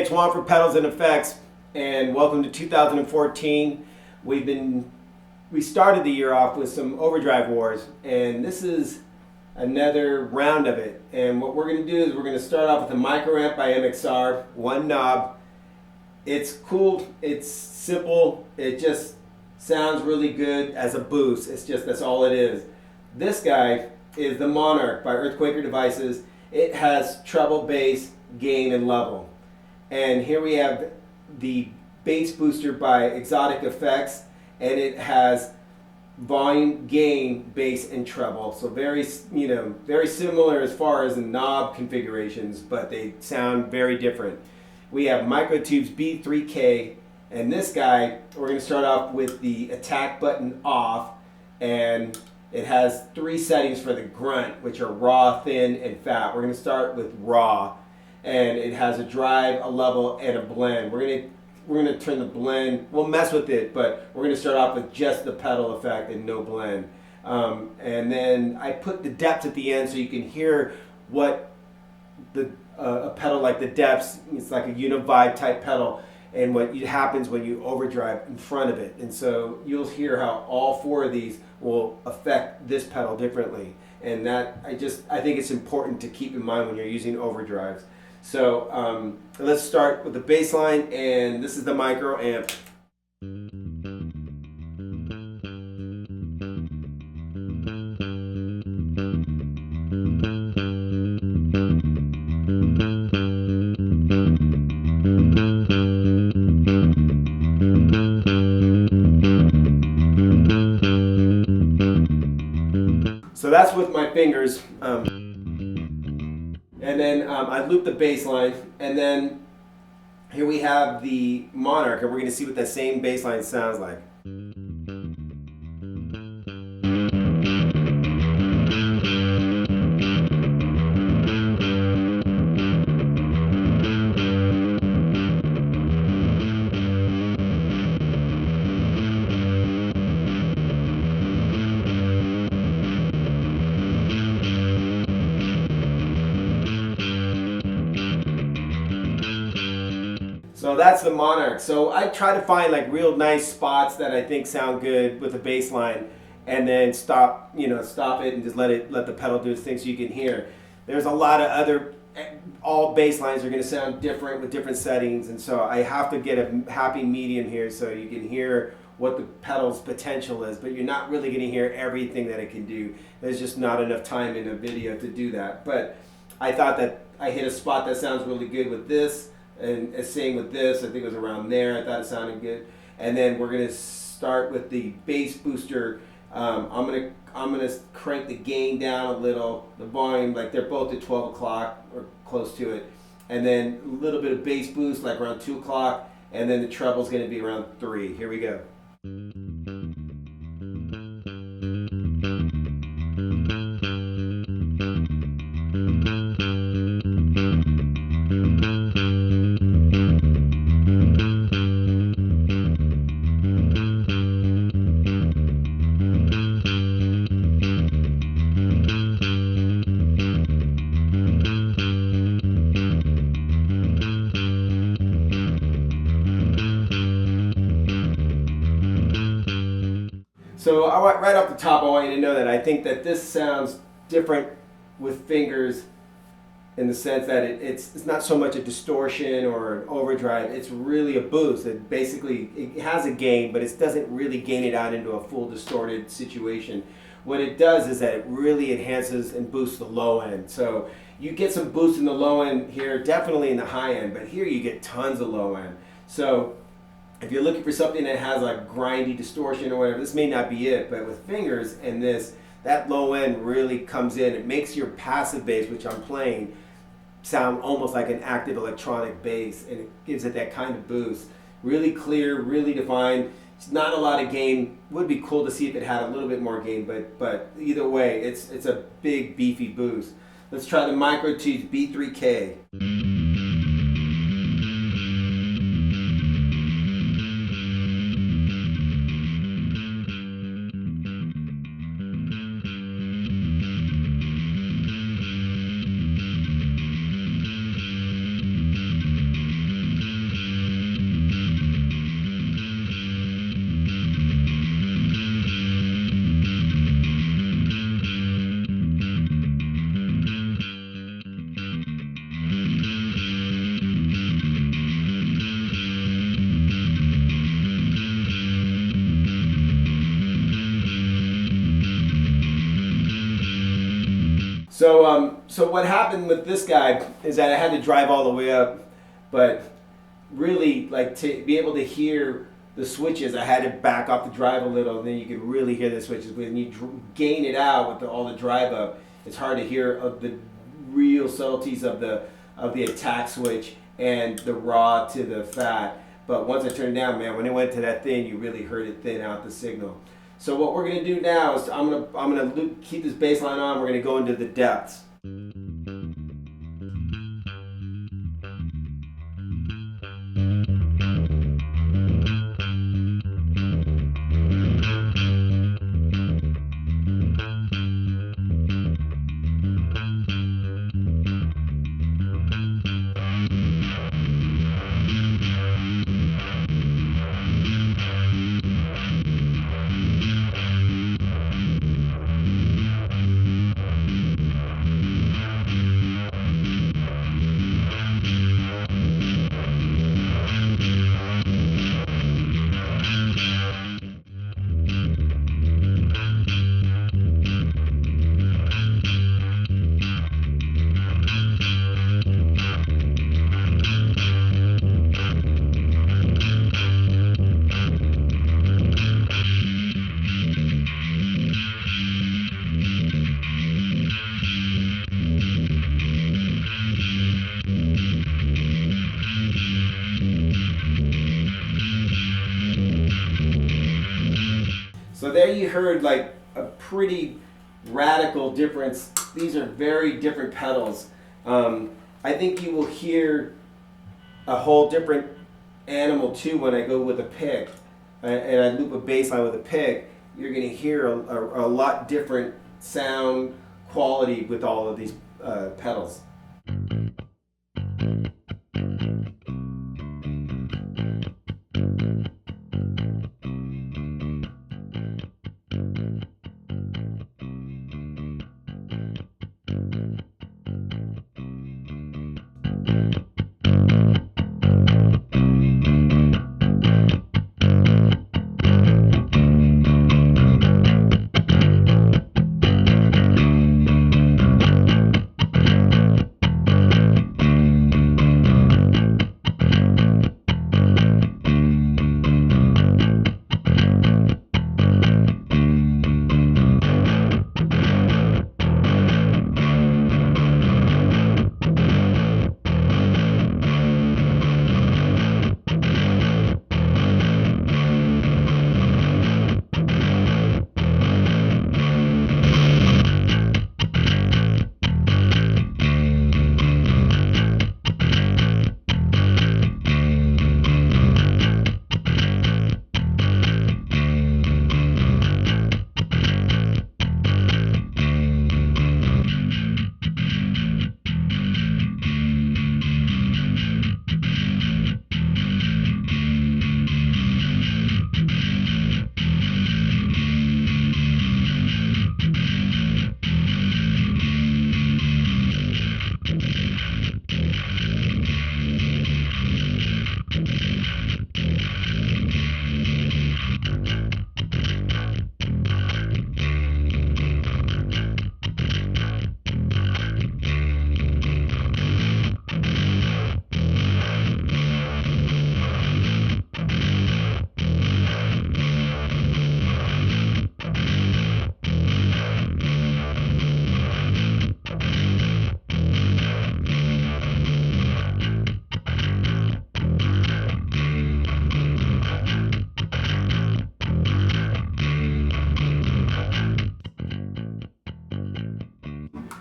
it's Juan for Pedals and Effects, and welcome to 2014. We started the year off with some Overdrive Wars, and this is another round of it. And what we're going to do is we're going to start off with a Micro Amp by MXR, one knob. It's cool, it's simple, it just sounds really good as a boost. That's all it is. This guy is the Monarch by Earthquaker Devices. It has treble, bass, gain, and level. And here we have the bass booster by Xotic effects, and it has volume, gain, bass, and treble. So very similar as far as the knob configurations, but they sound very different. We have Microtubes B3K, and this guy, we're going to start off with the attack button off, and it has 3 settings for the grunt, which are raw, thin, and fat. We're going to start with raw, and it has a drive, a level, and a blend. We're going to turn the blend, we'll mess with it, but we're going to start off with just the pedal effect and no blend. And then I put the depths at the end so you can hear what a pedal like the depths, it's like a univibe type pedal, and what happens when you overdrive in front of it. And so you'll hear how all 4 of these will affect this pedal differently. And that, I think it's important to keep in mind when you're using overdrives. So let's start with the bass line, and this is the Micro Amp. So that's with my fingers. And then I loop the bass line, and then here we have the Monarch, and we're going to see what that same bass line sounds like. So that's the Monarch. So I try to find like real nice spots that I think sound good with the bass line, and then stop it and just let the pedal do its thing so you can hear. There's a lot of other, all bass lines are going to sound different with different settings, and so I have to get a happy medium here so you can hear what the pedal's potential is, but you're not really going to hear everything that it can do. There's just not enough time in a video to do that. But I thought that I hit a spot that sounds really good with this. And same with this, I think it was around there. I thought it sounded good. And then we're gonna start with the bass booster. I'm gonna crank the gain down a little, the volume, like they're both at 12 o'clock or close to it. And then a little bit of bass boost, like around 2 o'clock. And then the treble's gonna be around 3. Here we go. So right off the top, I want you to know that I think that this sounds different with fingers in the sense that it's not so much a distortion or an overdrive, it's really a boost. It has a gain, but it doesn't really gain it out into a full distorted situation. What it does is that it really enhances and boosts the low end. So you get some boost in the low end here, definitely in the high end, but here you get tons of low end. So if you're looking for something that has like grindy distortion or whatever, this may not be it, but with fingers and this, that low end really comes in. It makes your passive bass, which I'm playing, sound almost like an active electronic bass, and it gives it that kind of boost. Really clear, really defined. It's not a lot of gain. Would be cool to see if it had a little bit more gain, but either way, it's a big beefy boost. Let's try the Microtubes B3K. So what happened with this guy is that I had to drive all the way up, but really, like, to be able to hear the switches, I had to back off the drive a little, and then you could really hear the switches. When you gain it out with all the drive up, it's hard to hear the real subtleties of the attack switch and the raw to the fat. But once I turned it down, man, when it went to that thin, you really heard it thin out the signal. So what we're gonna do now is I'm gonna keep this bass line on. We're gonna go into the depths. So there you heard like a pretty radical difference. These are very different pedals. I think you will hear a whole different animal too when I go with a pick and I loop a bass line with a pick. You're going to hear a lot different sound quality with all of these pedals.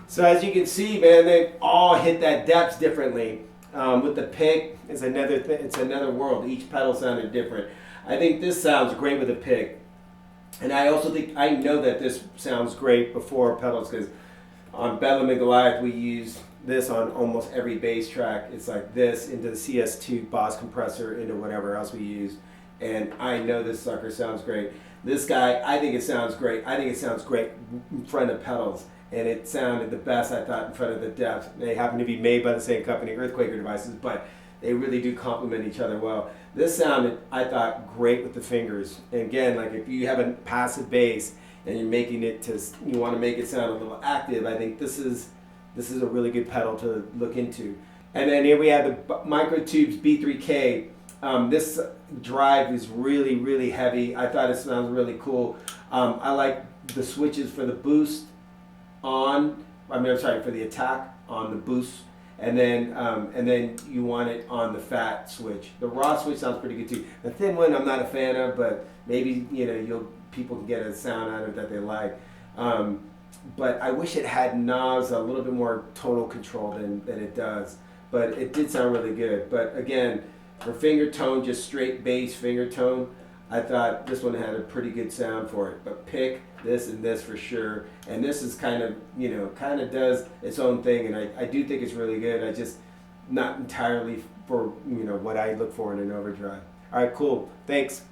So as you can see, man, they all hit that depth differently. With the pick, it's another world. Each pedal sounded different. I think this sounds great with a pick. And I also think, I know that this sounds great before pedals, because on Bedlam and Goliath we use this on almost every bass track. It's like this into the CS2 Boss compressor into whatever else we use. And I know this sucker sounds great. This guy, I think it sounds great. I think it sounds great in front of pedals. And it sounded the best, I thought, in front of the depth. They happen to be made by the same company, Earthquaker Devices, but they really do complement each other well. This sounded, I thought, great with the fingers. And again, like if you have a passive bass and you're making it to, you want to make it sound a little active, I think this is a really good pedal to look into. And then here we have the Microtubes B3K. This drive is really, really heavy. I thought it sounds really cool. I like the switches for the boost on, for the attack on the boost, and then you want it on the fat switch. The raw switch sounds pretty good too. The thin one I'm not a fan of, but maybe people can get a sound out of it that they like. But I wish it had knobs, a little bit more tonal control than it does. But it did sound really good. But again, for finger tone, just straight bass finger tone, I thought this one had a pretty good sound for it. But pick this and this for sure. And this is kind of does its own thing. And I do think it's really good. I just not entirely for what I look for in an overdrive. All right, cool. Thanks.